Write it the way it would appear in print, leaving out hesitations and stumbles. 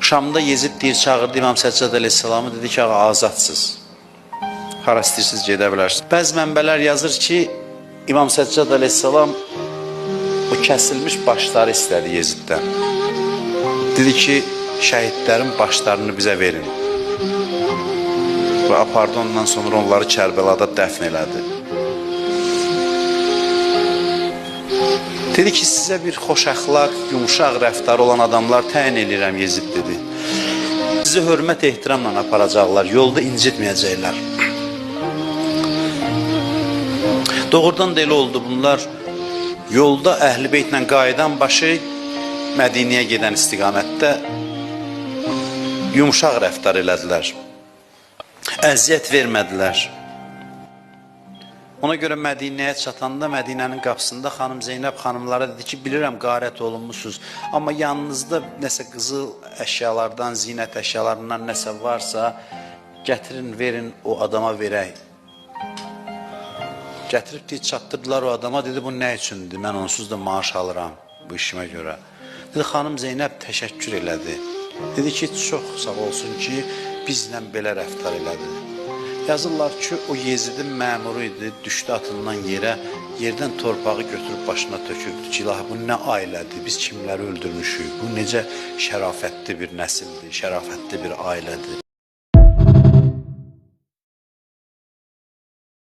Şamda Yezid deyir, çağırdı İmam Səccad əleyhissalamı, dedi ki, ağa azadsız. Hara istəyirsiniz gedə bilərsiniz. Bəzi mənbələr yazır ki, İmam Səccad əleyhissalam o kəsilmiş başları istədi Yeziddən. Dedi ki, şəhidlərin başlarını bizə verin. Və apardı, ondan sonra onları Kərbəlada dəfn elədi. Dedi ki, sizə bir xoş əxlaq, yumuşaq rəftar olan adamlar təyin edirəm, Yezid dedi. Sizi hörmət ehtiramla aparacaqlar, yolda incitməyəcəklər. Doğrudan da elə oldu, bunlar yolda Əhl-i Beytlə qayıdan başı Mədiniyə gedən istiqamətdə yumuşaq rəftar elədilər. Əziyyət vermədilər. Ona görə Mədinəyə çatanda Mədinənin qapısında xanım Zeynəb xanımlara dedi ki, bilirəm qarət olunmuşsunuz, amma yanınızda nəsə qızıl əşyalardan, zinət əşyalarından nəsə varsa, gətirin, verin, o adama verək. Gətirib deyil, çatdırdılar o adama, dedi, bu nə üçündür, mən onsuz da maaş alıram bu işimə görə. Dedi, xanım Zeynəb təşəkkür elədi. Dedi ki, çox sağ olsun ki, bizlə belə rəftar elədi. Yazırlar ki, o Yezidin məmuru idi, düşdü atından yerə, yerdən torpağı götürüb başına tökürdü ki, ilahi, bu nə ailədir, biz kimləri öldürmüşük, bu necə şərafətli bir nəsildir, şərafətli bir ailədir.